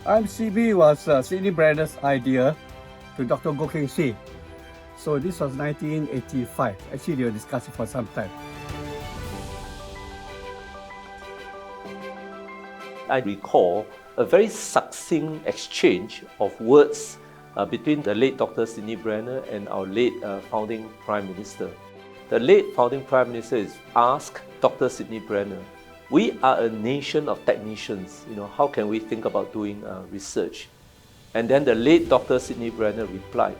IMCB was Sydney Brenner's idea to Dr. Goh Keng Swee. So this was 1985. Actually, they were discussing for some time. I recall a very succinct exchange of words between the late Dr. Sydney Brenner and our late founding Prime Minister. The late founding Prime Minister is asked Dr. Sydney Brenner, we are a nation of technicians, how can we think about doing research? And then the late Dr. Sydney Brenner replied,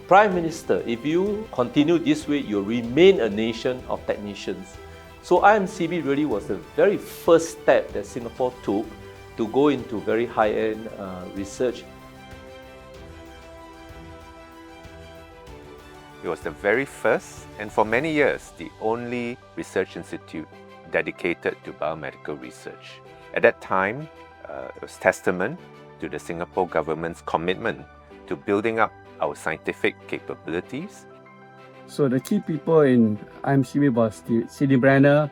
Prime Minister, if you continue this way, you'll remain a nation of technicians. So IMCB really was the very first step that Singapore took to go into very high-end research. It was the very first and for many years the only research institute dedicated to biomedical research. At that time, it was testament to the Singapore government's commitment to building up our scientific capabilities. So the key people in IMCB was Sydney Brenner,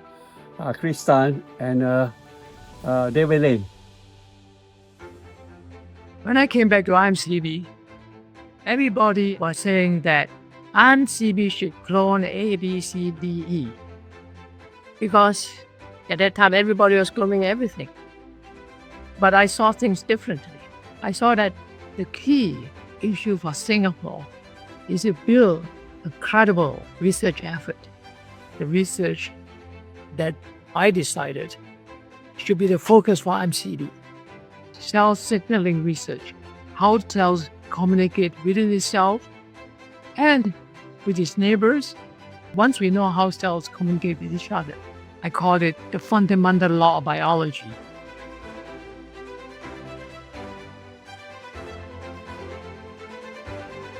Chris Tan, and David Lane. When I came back to IMCB, everybody was saying that IMCB should clone A, B, C, D, E. Because at that time, everybody was cloning everything. But I saw things differently. I saw that the key issue for Singapore is to build a credible research effort. The research that I decided should be the focus for IMCB. Cell signaling research, how cells communicate within itself and with its neighbors. Once we know how cells communicate with each other, I call it the fundamental law of biology.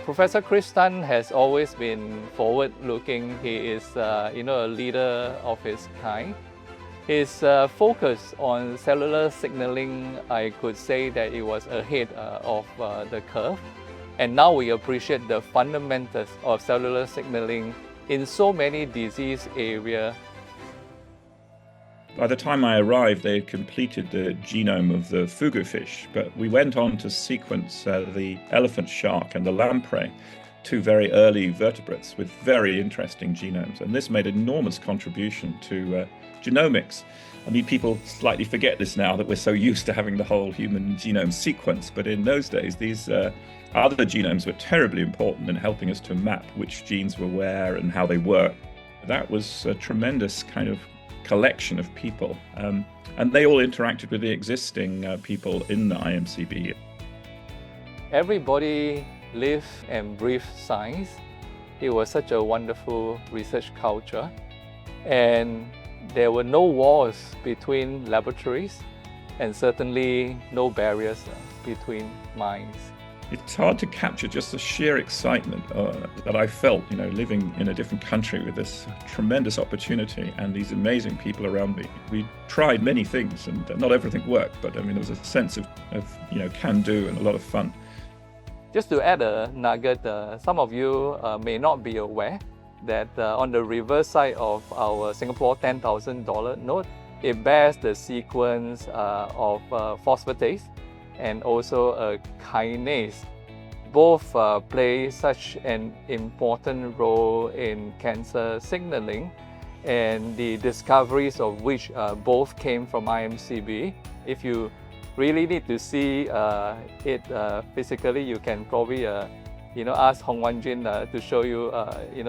Professor Chris Tan has always been forward-looking. He is, a leader of his kind. His focus on cellular signaling, I could say that it was ahead of the curve. And now we appreciate the fundamentals of cellular signaling in so many disease areas. By the time I arrived, they had completed the genome of the fugu fish, but we went on to sequence the elephant shark and the lamprey, two very early vertebrates with very interesting genomes. And this made an enormous contribution to genomics. I mean, people slightly forget this now that we're so used to having the whole human genome sequence, but in those days, these other genomes were terribly important in helping us to map which genes were where and how they work. That was a tremendous kind of collection of people, and they all interacted with the existing people in the IMCB. Everybody lived and breathed science. It was such a wonderful research culture, and there were no walls between laboratories and certainly no barriers between minds. It's hard to capture just the sheer excitement that I felt, living in a different country with this tremendous opportunity and these amazing people around me. We tried many things and not everything worked, but there was a sense of can-do and a lot of fun. Just to add a nugget, some of you may not be aware that on the reverse side of our Singapore $10,000 note, it bears the sequence of phosphatase and also a kinase. Both play such an important role in cancer signaling, and the discoveries of which both came from IMCB. If you really need to see it physically, you can probably ask Hong Wan Jin to show you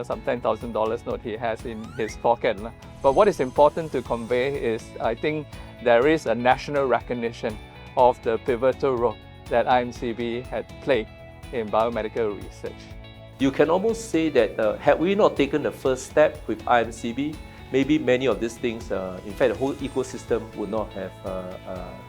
some $10,000 note he has in his pocket. But what is important to convey is, I think there is a national recognition of the pivotal role that IMCB had played in biomedical research. You can almost say that had we not taken the first step with IMCB, maybe many of these things, in fact the whole ecosystem would not have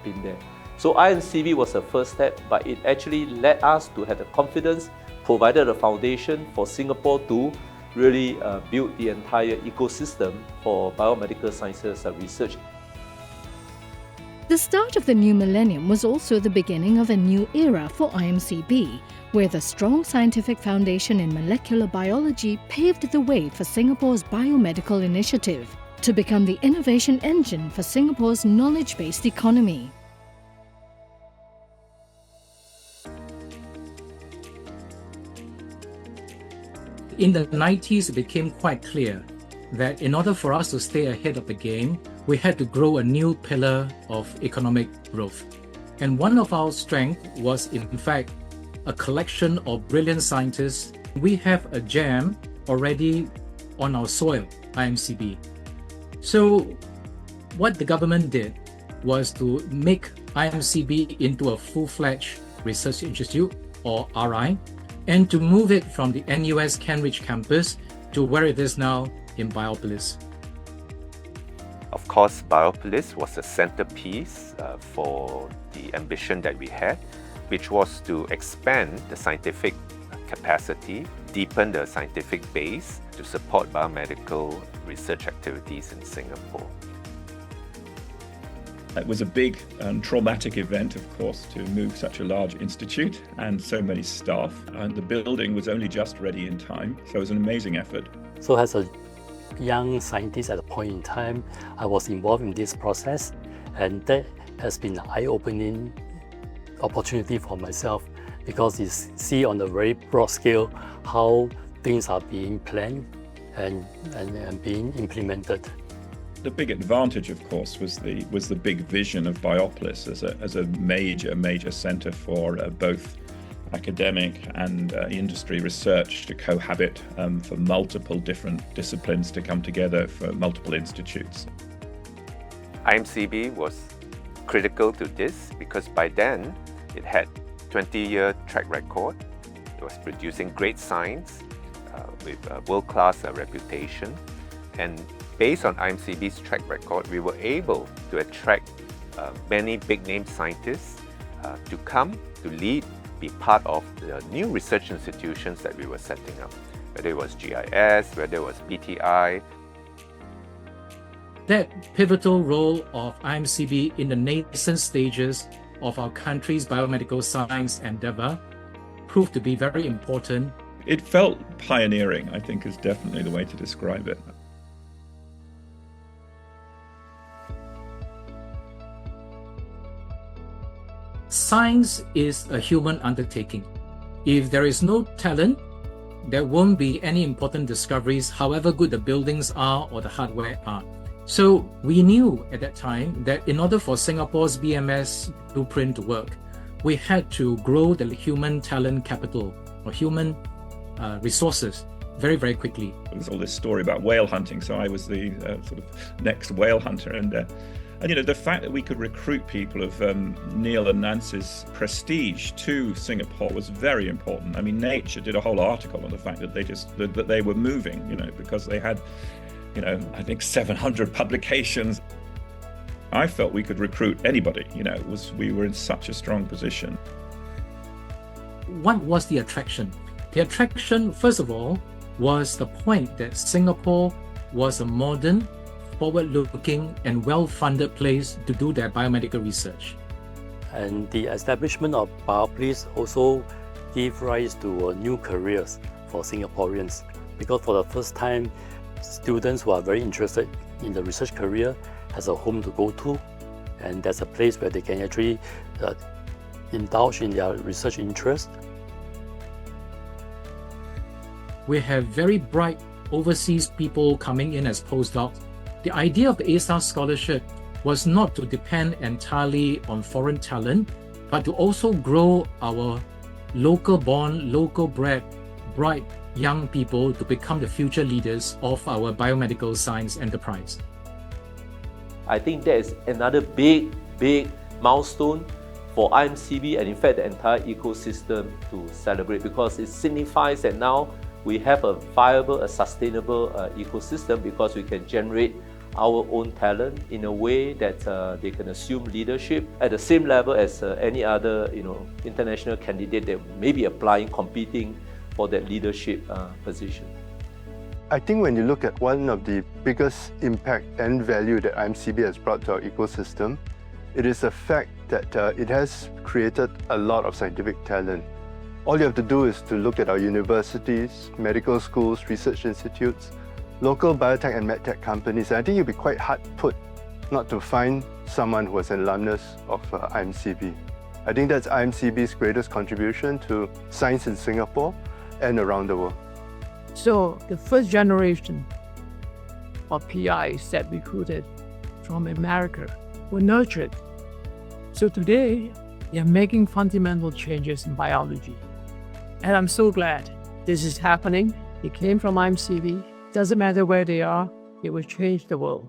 been there. So IMCB was the first step, but it actually led us to have the confidence, provided a foundation for Singapore to really build the entire ecosystem for biomedical sciences research. The start of the new millennium was also the beginning of a new era for IMCB, where the strong scientific foundation in molecular biology paved the way for Singapore's biomedical initiative to become the innovation engine for Singapore's knowledge-based economy. In the 90s, it became quite clear that in order for us to stay ahead of the game, we had to grow a new pillar of economic growth. And one of our strengths was, in fact, a collection of brilliant scientists. We have a gem already on our soil, IMCB. So what the government did was to make IMCB into a full-fledged research institute, or RI, and to move it from the NUS Cambridge campus to where it is now in Biopolis. Of course, Biopolis was a centerpiece for the ambition that we had, which was to expand the scientific capacity, deepen the scientific base to support biomedical research activities in Singapore. It was a big and traumatic event, of course, to move such a large institute and so many staff. And the building was only just ready in time, so it was an amazing effort. So as a young scientist at a point in time, I was involved in this process, and that has been an eye-opening opportunity for myself, because you see on a very broad scale how things are being planned and being implemented. The big advantage, of course, was the big vision of Biopolis as a major centre for both academic and industry research to cohabit, for multiple different disciplines to come together for multiple institutes. IMCB was critical to this because by then it had 20-year track record. It was producing great science with a world-class reputation, and based on IMCB's track record, we were able to attract many big-name scientists to come, to lead, be part of the new research institutions that we were setting up, whether it was GIS, whether it was BTI. That pivotal role of IMCB in the nascent stages of our country's biomedical science endeavor proved to be very important. It felt pioneering, I think, is definitely the way to describe it. Science is a human undertaking. If there is no talent, there won't be any important discoveries, however good the buildings are or the hardware are. So we knew at that time that in order for Singapore's BMS blueprint to work, we had to grow the human talent capital or human resources very quickly. There's all this story about whale hunting, so I was the sort of next whale hunter, and you know, the fact that we could recruit people of Neil and Nance's prestige to Singapore was very important. I mean, Nature did a whole article on the fact that they were moving, you know, because they had, you know, I think 700 publications. I felt we could recruit anybody, you know, we were in such a strong position. What was the attraction? The attraction, first of all, was the point that Singapore was a modern, forward-looking and well-funded place to do their biomedical research. And the establishment of Biopolis also gave rise to new careers for Singaporeans, because for the first time, students who are very interested in the research career has a home to go to, and there's a place where they can actually indulge in their research interest. We have very bright overseas people coming in as postdocs. The idea of the A STAR scholarship was not to depend entirely on foreign talent, but to also grow our local-born, local-bred, bright young people to become the future leaders of our biomedical science enterprise. I think that is another big milestone for IMCB and in fact the entire ecosystem to celebrate, because it signifies that now we have a viable, a sustainable ecosystem, because we can generate our own talent in a way that they can assume leadership at the same level as any other, you know, international candidate that may be applying, competing for that leadership position. I think when you look at one of the biggest impact and value that IMCB has brought to our ecosystem, it is the fact that it has created a lot of scientific talent. All you have to do is to look at our universities, medical schools, research institutes, local biotech and medtech companies. And I think you'll be quite hard put not to find someone who was an alumnus of IMCB. I think that's IMCB's greatest contribution to science in Singapore and around the world. So the first generation of PIs that recruited from America were nurtured. So today, they are making fundamental changes in biology. And I'm so glad this is happening. They came from IMCB. Doesn't matter where they are, it will change the world.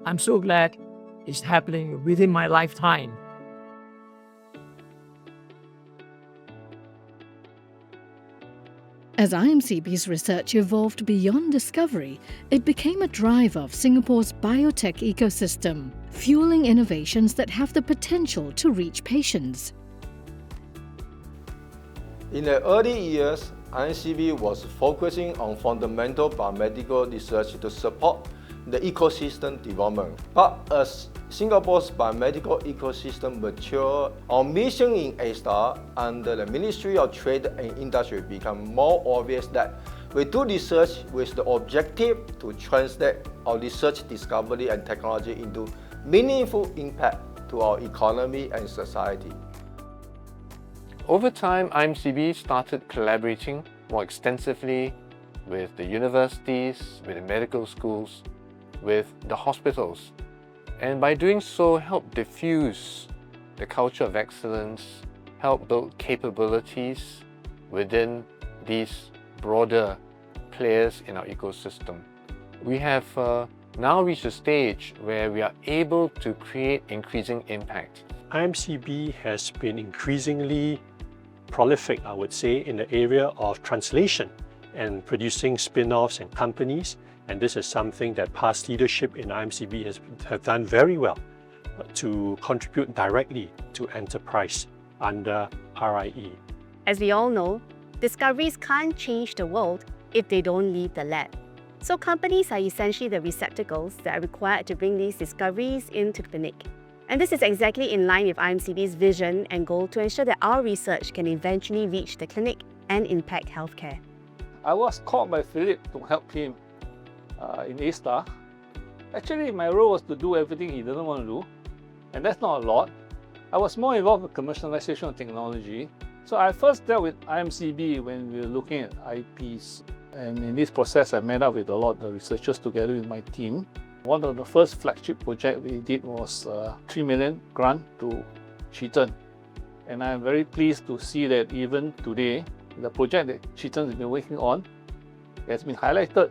I'm so glad it's happening within my lifetime. As IMCB's research evolved beyond discovery, it became a driver of Singapore's biotech ecosystem, fueling innovations that have the potential to reach patients. In the early years, IMCB was focusing on fundamental biomedical research to support the ecosystem development. But as Singapore's biomedical ecosystem matured, our mission in A STAR under the Ministry of Trade and Industry became more obvious that we do research with the objective to translate our research discovery and technology into meaningful impact to our economy and society. Over time, IMCB started collaborating more extensively with the universities, with the medical schools, with the hospitals, and by doing so help diffuse the culture of excellence, help build capabilities within these broader players in our ecosystem. We have now reached a stage where we are able to create increasing impact. IMCB has been increasingly prolific, I would say, in the area of translation and producing spin-offs and companies. And this is something that past leadership in IMCB have done very well to contribute directly to enterprise under RIE. As we all know, discoveries can't change the world if they don't leave the lab. So companies are essentially the receptacles that are required to bring these discoveries into the clinic. And this is exactly in line with IMCB's vision and goal to ensure that our research can eventually reach the clinic and impact healthcare. I was called by Philip to help him in A STAR. Actually, my role was to do everything he doesn't want to do, and that's not a lot. I was more involved with commercialization of technology. So I first dealt with IMCB when we were looking at IPs. And in this process, I met up with a lot of the researchers together with my team. One of the first flagship projects we did was a 3 million grant to Chetan. And I'm very pleased to see that even today, the project that Chetan has been working on has been highlighted.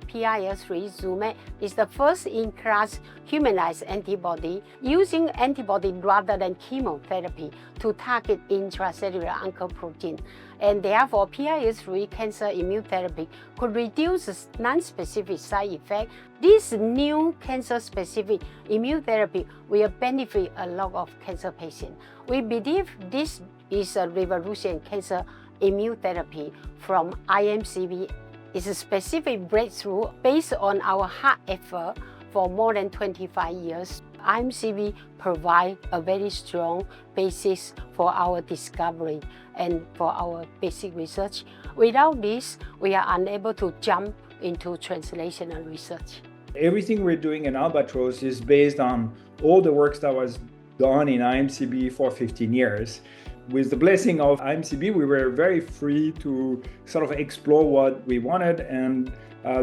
PIS3 Zumet is the first-in-class humanized antibody using antibody rather than chemotherapy to target intracellular oncoprotein. And therefore, PIS3 cancer immunotherapy could reduce non-specific side effects. This new cancer-specific immunotherapy will benefit a lot of cancer patients. We believe this is a revolution in cancer immunotherapy from IMCB. It's a specific breakthrough based on our hard effort for more than 25 years. IMCB provides a very strong basis for our discovery and for our basic research. Without this, we are unable to jump into translational research. Everything we're doing in Albatros is based on all the work that was done in IMCB for 15 years. With the blessing of IMCB, we were very free to sort of explore what we wanted, and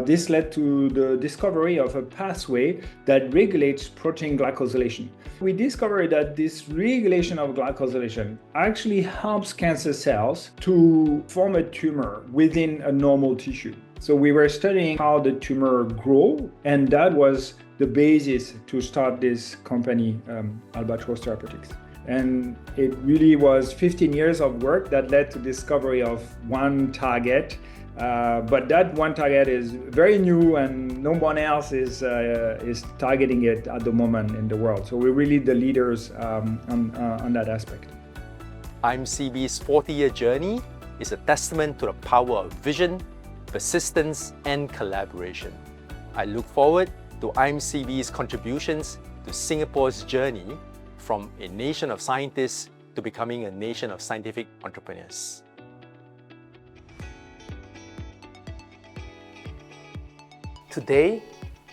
this led to the discovery of a pathway that regulates protein glycosylation. We discovered that this regulation of glycosylation actually helps cancer cells to form a tumor within a normal tissue. So we were studying how the tumor grows, and that was the basis to start this company, Albatros Therapeutics. And it really was 15 years of work that led to discovery of one target. But that one target is very new and no one else is targeting it at the moment in the world. So we're really the leaders on that aspect. IMCB's 40-year journey is a testament to the power of vision, persistence, and collaboration. I look forward to IMCB's contributions to Singapore's journey from a nation of scientists to becoming a nation of scientific entrepreneurs. Today,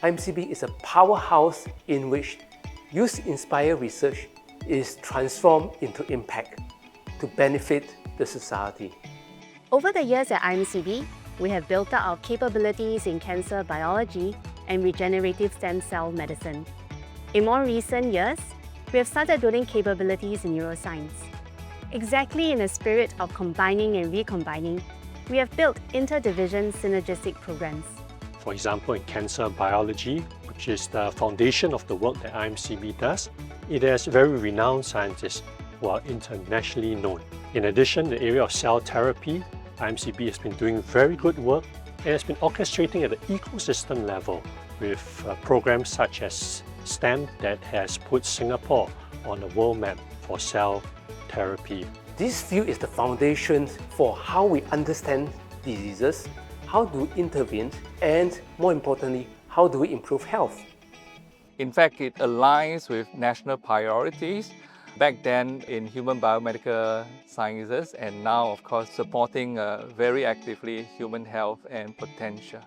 IMCB is a powerhouse in which youth-inspired research is transformed into impact to benefit the society. Over the years at IMCB, we have built up our capabilities in cancer biology and regenerative stem cell medicine. In more recent years, we have started building capabilities in neuroscience. Exactly in the spirit of combining and recombining, we have built inter-division synergistic programs. For example, in cancer biology, which is the foundation of the work that IMCB does, it has very renowned scientists who are internationally known. In addition, the area of cell therapy, IMCB has been doing very good work and has been orchestrating at the ecosystem level with programs such as STEM that has put Singapore on the world map for cell therapy. This field is the foundation for how we understand diseases, how do we intervene, and more importantly, how do we improve health? In fact, it aligns with national priorities back then in human biomedical sciences, and now, of course, supporting very actively human health and potential.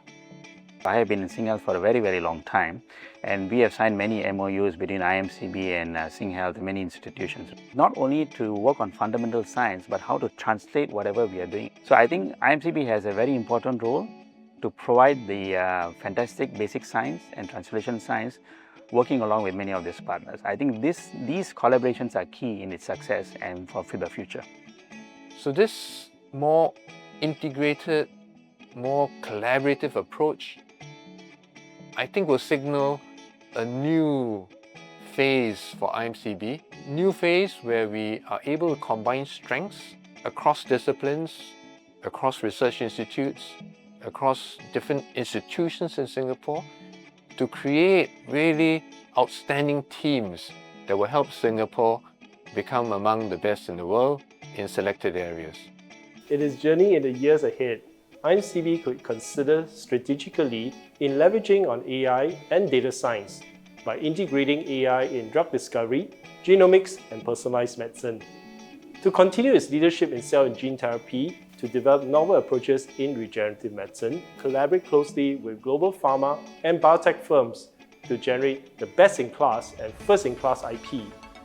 I have been in SingHealth for a very, very long time, and we have signed many MOUs between IMCB and SingHealth, many institutions, not only to work on fundamental science, but how to translate whatever we are doing. So I think IMCB has a very important role to provide the fantastic basic science and translation science, working along with many of these partners. I think these collaborations are key in its success and for the future. So this more integrated, more collaborative approach, I think will signal a new phase for IMCB. New phase where we are able to combine strengths across disciplines, across research institutes, across different institutions in Singapore, to create really outstanding teams that will help Singapore become among the best in the world in selected areas. In its journey in the years ahead, IMCB could consider strategically in leveraging on AI and data science by integrating AI in drug discovery, genomics, and personalized medicine. To continue its leadership in cell and gene therapy, to develop novel approaches in regenerative medicine, collaborate closely with global pharma and biotech firms to generate the best-in-class and first-in-class IP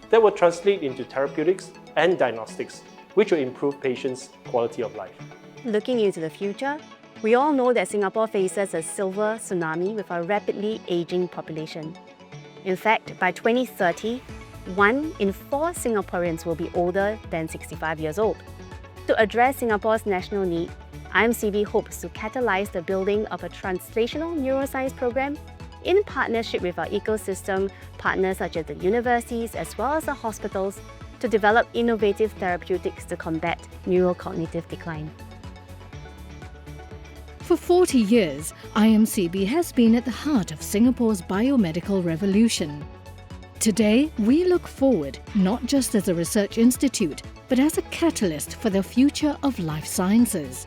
that will translate into therapeutics and diagnostics, which will improve patients' quality of life. Looking into the future, we all know that Singapore faces a silver tsunami with our rapidly aging population. In fact, by 2030, 1 in 4 Singaporeans will be older than 65 years old. To address Singapore's national need, IMCB hopes to catalyze the building of a translational neuroscience program in partnership with our ecosystem partners such as the universities as well as the hospitals to develop innovative therapeutics to combat neurocognitive decline. For 40 years, IMCB has been at the heart of Singapore's biomedical revolution. Today, we look forward not just as a research institute, but as a catalyst for the future of life sciences.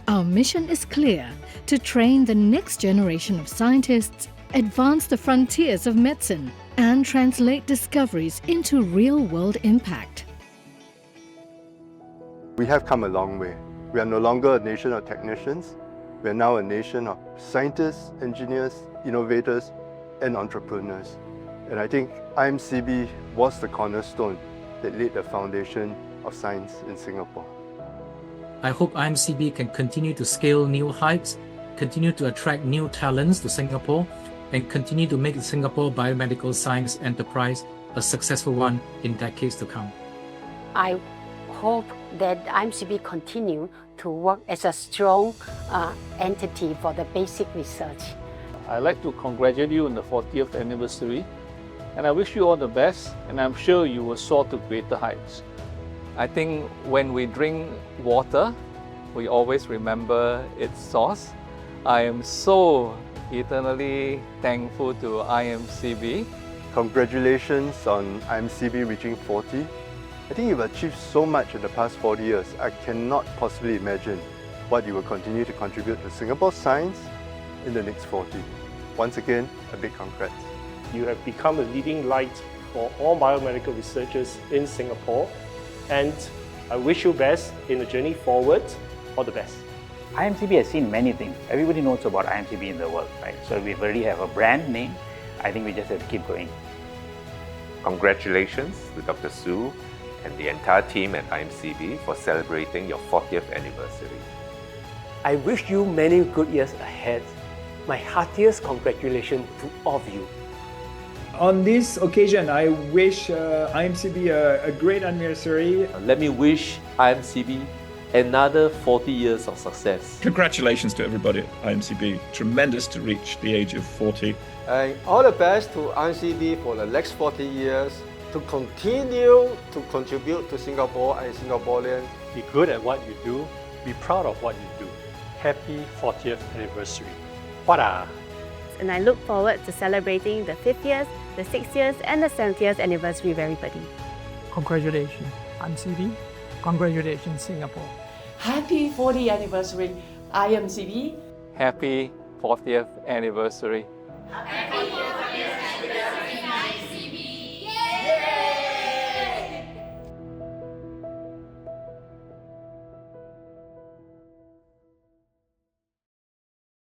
Our mission is clear: to train the next generation of scientists, advance the frontiers of medicine, and translate discoveries into real-world impact. We have come a long way. We are no longer a nation of technicians. We are now a nation of scientists, engineers, innovators, and entrepreneurs. And I think IMCB was the cornerstone that laid the foundation of science in Singapore. I hope IMCB can continue to scale new heights, continue to attract new talents to Singapore, and continue to make the Singapore biomedical science enterprise a successful one in decades to come. I hope that IMCB continue to work as a strong entity for the basic research. I'd like to congratulate you on the 40th anniversary, and I wish you all the best, and I'm sure you will soar to greater heights. I think when we drink water, we always remember its source. I am so eternally thankful to IMCB. Congratulations on IMCB reaching 40. I think you've achieved so much in the past 40 years. I cannot possibly imagine what you will continue to contribute to Singapore's science in the next 40. Once again, a big congrats. You have become a leading light for all biomedical researchers in Singapore, and I wish you best in the journey forward. All the best. IMCB has seen many things. Everybody knows about IMCB in the world, right? So we already have a brand name. I think we just have to keep going. Congratulations to Dr. Su and the entire team at IMCB for celebrating your 40th anniversary. I wish you many good years ahead. My heartiest congratulations to all of you. On this occasion, I wish IMCB a great anniversary. Let me wish IMCB another 40 years of success. Congratulations to everybody at IMCB. Tremendous to reach the age of 40. And all the best to IMCB for the next 40 years, to continue to contribute to Singapore and Singaporeans. Be good at what you do. Be proud of what you do. Happy 40th anniversary. Wada! And I look forward to celebrating the 5th years, the 6th years, and the 7th years anniversary with everybody. Congratulations, IMCB. Congratulations, Singapore. Happy 40th anniversary, IMCB. Happy 40th anniversary. Happy